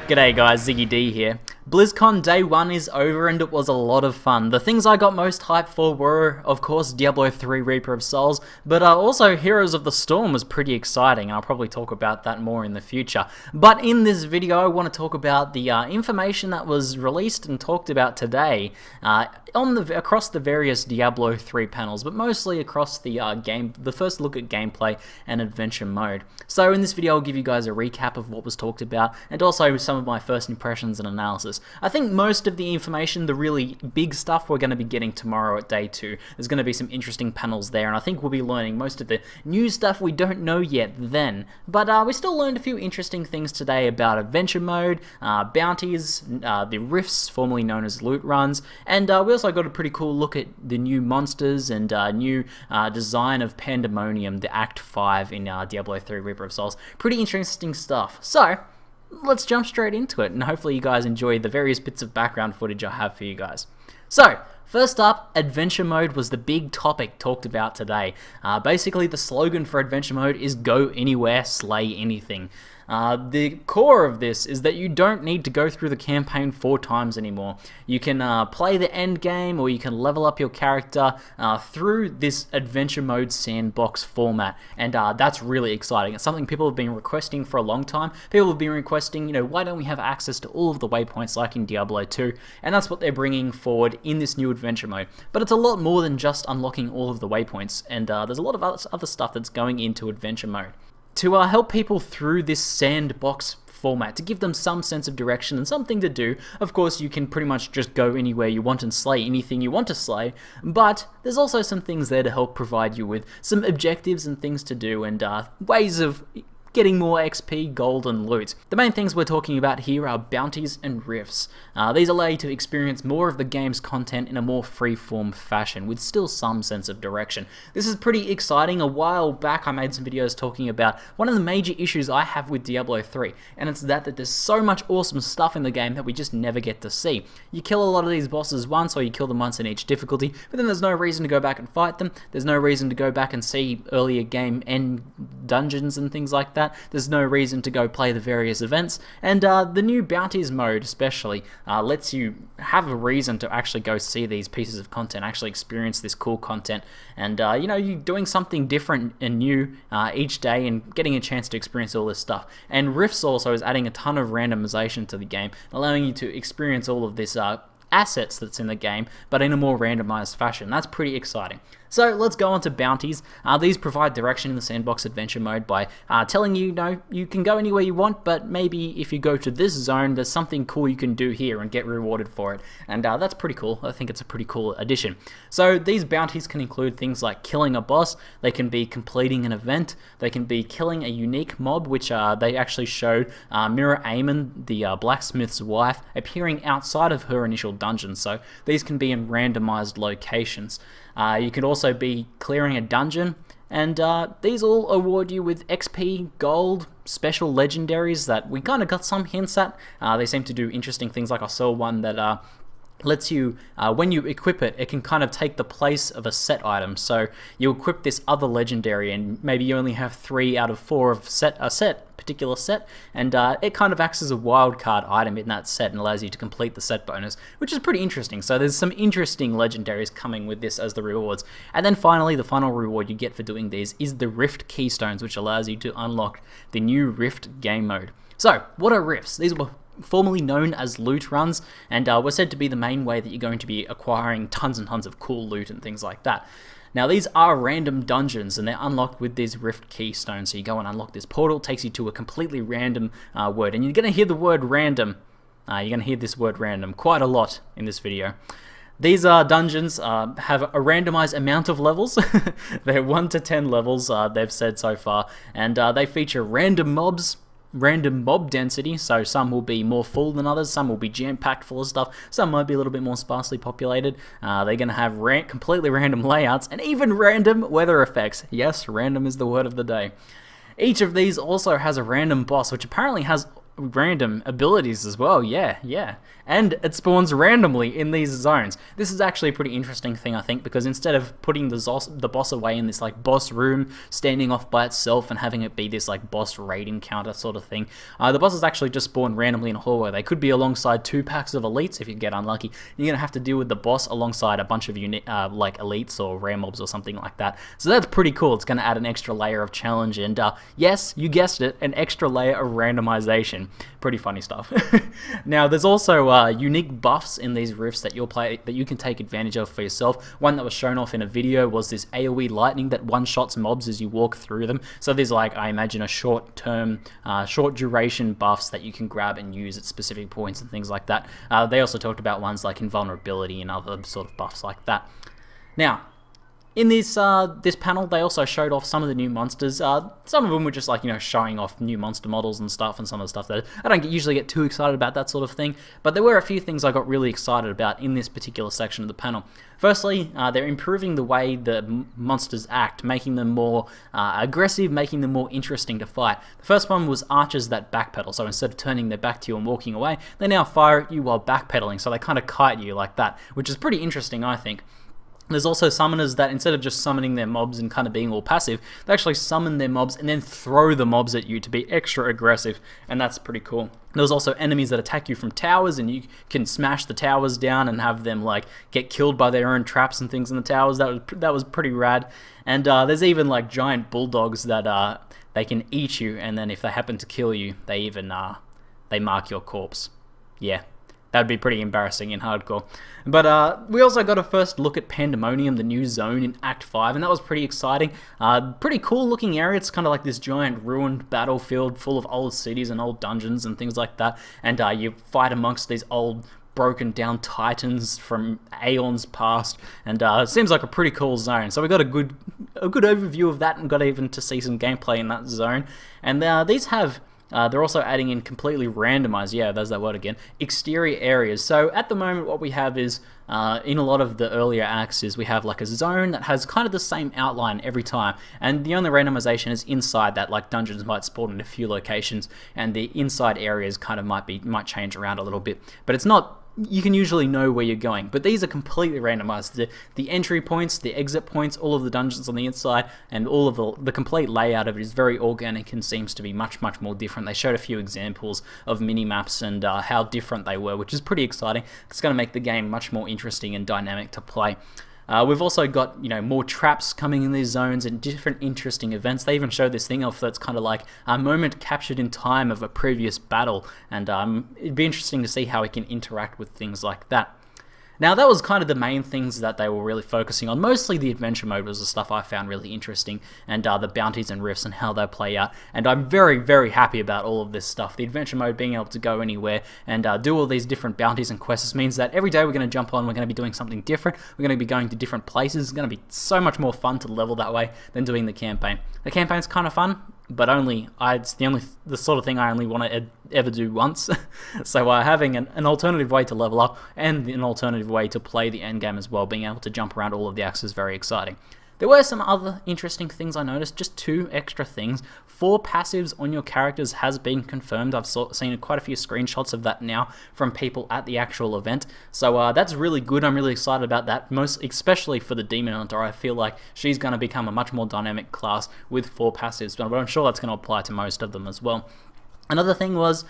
G'day guys, Ziggy D here. Blizzcon Day 1 is over and it was a lot of fun. The things I got most hyped for were, of course, Diablo 3 Reaper of Souls, but also Heroes of the Storm was pretty exciting, and I'll probably talk about that more in the future. But in this video, I want to talk about the information that was released and talked about today across the various Diablo 3 panels, but mostly across the the first look at gameplay and adventure mode. So in this video, I'll give you guys a recap of what was talked about, and also some of my first impressions and analysis. I think most of the information, the really big stuff, we're going to be getting tomorrow at day 2. There's going to be some interesting panels there, and I think we'll be learning most of the new stuff we don't know yet then. But we still learned a few interesting things today about adventure mode, bounties, the rifts, formerly known as loot runs, and we also got a pretty cool look at the new monsters and new design of Pandemonium, the Act 5 in Diablo 3 Reaper of Souls. Pretty interesting stuff. So let's jump straight into it, and hopefully you guys enjoy the various bits of background footage I have for you guys. So, first up, adventure mode was the big topic talked about today. Basically, the slogan for adventure mode is go anywhere, slay anything. The core of this is that you don't need to go through the campaign 4 times anymore. You can play the end game, or you can level up your character through this adventure mode sandbox format, and that's really exciting. It's something people have been requesting for a long time. People have been requesting, why don't we have access to all of the waypoints like in Diablo 2, and that's what they're bringing forward in this new adventure mode. But it's a lot more than just unlocking all of the waypoints, and there's a lot of other stuff that's going into adventure mode. To help people through this sandbox format, to give them some sense of direction and something to do. Of course, you can pretty much just go anywhere you want and slay anything you want to slay, but there's also some things there to help provide you with some objectives and things to do, and ways of getting more XP, gold, and loot. The main things we're talking about here are bounties and rifts. These allow you to experience more of the game's content in a more free-form fashion, with still some sense of direction. This is pretty exciting. A while back I made some videos talking about one of the major issues I have with Diablo 3, and it's that there's so much awesome stuff in the game that we just never get to see. You kill a lot of these bosses once, or you kill them once in each difficulty, but then there's no reason to go back and fight them. There's no reason to go back and see earlier game end dungeons and things like that. There's no reason to go play the various events, and the new bounties mode especially lets you have a reason to actually go see these pieces of content, actually experience this cool content, and you're doing something different and new each day and getting a chance to experience all this stuff. And Rifts also is adding a ton of randomization to the game, allowing you to experience all of this assets that's in the game, but in a more randomized fashion. That's pretty exciting. So let's go on to bounties. These provide direction in the sandbox adventure mode by telling you, you can go anywhere you want, but maybe if you go to this zone, there's something cool you can do here and get rewarded for it. And that's pretty cool. I think it's a pretty cool addition. So these bounties can include things like killing a boss, they can be completing an event, they can be killing a unique mob, which they actually showed Mirror Aemon, the blacksmith's wife, appearing outside of her initial dungeon. So these can be in randomized locations. You could also be clearing a dungeon, and these all award you with XP, gold, special legendaries that we kind of got some hints at. They seem to do interesting things, like I saw one that lets you, when you equip it, it can kind of take the place of a set item. So you equip this other legendary, and maybe you only have 3 out of 4 of particular set, and it kind of acts as a wildcard item in that set and allows you to complete the set bonus, which is pretty interesting. So there's some interesting legendaries coming with this as the rewards. And then finally, the final reward you get for doing these is the Rift Keystones, which allows you to unlock the new Rift game mode. So what are rifts? These were formerly known as loot runs, and were said to be the main way that you're going to be acquiring tons and tons of cool loot and things like that. Now these are random dungeons, and they're unlocked with these Rift Keystones. So you go and unlock this portal, takes you to a completely random word, and you're going to hear the word random. You're going to hear this word random quite a lot in this video. These dungeons have a randomized amount of levels. They're 1 to 10 levels, they've said so far, and they feature random mobs, random mob density, so some will be more full than others, some will be jam-packed full of stuff, some might be a little bit more sparsely populated. They're going to have completely random layouts, and even random weather effects. Yes, random is the word of the day. Each of these also has a random boss, which apparently has random abilities as well. Yeah. And it spawns randomly in these zones. This is actually a pretty interesting thing, I think, because instead of putting the boss away in this like boss room, standing off by itself and having it be this like boss raid encounter sort of thing, the bosses actually just spawn randomly in a hallway. They could be alongside 2 packs of elites if you get unlucky. You're going to have to deal with the boss alongside a bunch of like elites or rare mobs or something like that. So that's pretty cool. It's going to add an extra layer of challenge and yes, you guessed it, an extra layer of randomization. Pretty funny stuff. Now, there's also unique buffs in these rifts that you can take advantage of for yourself. One that was shown off in a video was this AoE lightning that one-shots mobs as you walk through them. So there's like, I imagine, a short duration buffs that you can grab and use at specific points and things like that. They also talked about ones like invulnerability and other sort of buffs like that. Now, in this panel, they also showed off some of the new monsters. Some of them were just like, showing off new monster models and stuff, and some of the stuff that I don't usually get too excited about that sort of thing. But there were a few things I got really excited about in this particular section of the panel. Firstly, they're improving the way the monsters act, making them more aggressive, making them more interesting to fight. The first one was archers that backpedal, so instead of turning their back to you and walking away, they now fire at you while backpedaling, so they kind of kite you like that, which is pretty interesting, I think. There's also summoners that instead of just summoning their mobs and kind of being all passive, they actually summon their mobs and then throw the mobs at you to be extra aggressive, and that's pretty cool. There's also enemies that attack you from towers, and you can smash the towers down and have them like get killed by their own traps and things in the towers. That was pretty rad. And there's even like giant bulldogs that they can eat you, and then if they happen to kill you, they even they mark your corpse. Yeah. That'd be pretty embarrassing in hardcore. But we also got a first look at Pandemonium, the new zone in Act 5, and that was pretty exciting. Pretty cool looking area. It's kind of like this giant ruined battlefield full of old cities and old dungeons and things like that. And you fight amongst these old broken down titans from aeons past, and it seems like a pretty cool zone. So we got a good overview of that, and got even to see some gameplay in that zone. And these have... they're also adding in completely randomized, yeah, there's that word again, exterior areas. So at the moment what we have is, in a lot of the earlier acts, is we have like a zone that has kind of the same outline every time, and the only randomization is inside that. Like dungeons might spawn in a few locations, and the inside areas kind of might change around a little bit, but it's not. You can usually know where you're going, but these are completely randomized. The entry points, the exit points, all of the dungeons on the inside, and all of the complete layout of it is very organic and seems to be much more different. They showed a few examples of mini-maps and how different they were, which is pretty exciting. It's going to make the game much more interesting and dynamic to play. We've also got more traps coming in these zones and different interesting events. They even showed this thing off that's kind of like a moment captured in time of a previous battle, and it'd be interesting to see how it can interact with things like that. Now, that was kind of the main things that they were really focusing on. Mostly the adventure mode was the stuff I found really interesting, and the bounties and rifts and how they play out. And I'm very happy about all of this stuff. The adventure mode, being able to go anywhere and do all these different bounties and quests, means that every day we're going to jump on, we're going to be doing something different. We're going to be going to different places. It's going to be so much more fun to level that way than doing the campaign. The campaign's kind of fun, but it's the sort of thing I only want to ever do once. So having an alternative way to level up and an alternative way to play the endgame as well, being able to jump around all of the acts, is very exciting. There were some other interesting things I noticed, just 2 extra things. 4 passives on your characters has been confirmed. I've seen quite a few screenshots of that now from people at the actual event. So that's really good. I'm really excited about that, especially for the Demon Hunter. I feel like she's going to become a much more dynamic class with 4 passives, but I'm sure that's going to apply to most of them as well. Another thing was,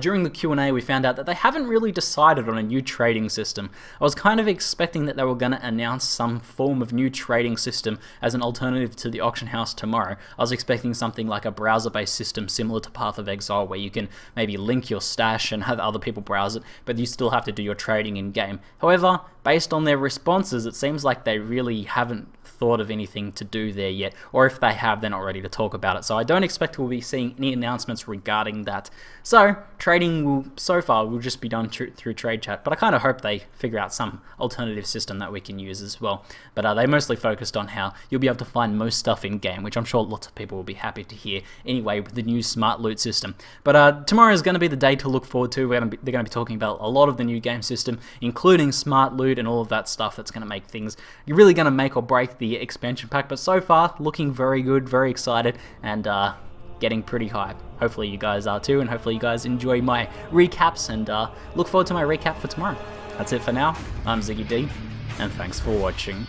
during the Q&A, we found out that they haven't really decided on a new trading system. I was kind of expecting that they were going to announce some form of new trading system as an alternative to the auction house tomorrow. I was expecting something like a browser-based system similar to Path of Exile, where you can maybe link your stash and have other people browse it, but you still have to do your trading in-game. However, based on their responses, it seems like they really haven't thought of anything to do there yet, or if they have, they're not ready to talk about it. So I don't expect we'll be seeing any announcements regarding that. So trading will just be done through trade chat, but I kind of hope they figure out some alternative system that we can use as well. But they mostly focused on how you'll be able to find most stuff in game, which I'm sure lots of people will be happy to hear anyway with the new smart loot system. But tomorrow is going to be the day to look forward to. They're going to be talking about a lot of the new game system, including smart loot and all of that stuff that's going to make things, you're really going to make or break the expansion pack. But so far, looking very good, very excited, and getting pretty hype. Hopefully you guys are too, and hopefully you guys enjoy my recaps, and look forward to my recap for tomorrow. That's it for now. I'm Ziggy D, and thanks for watching.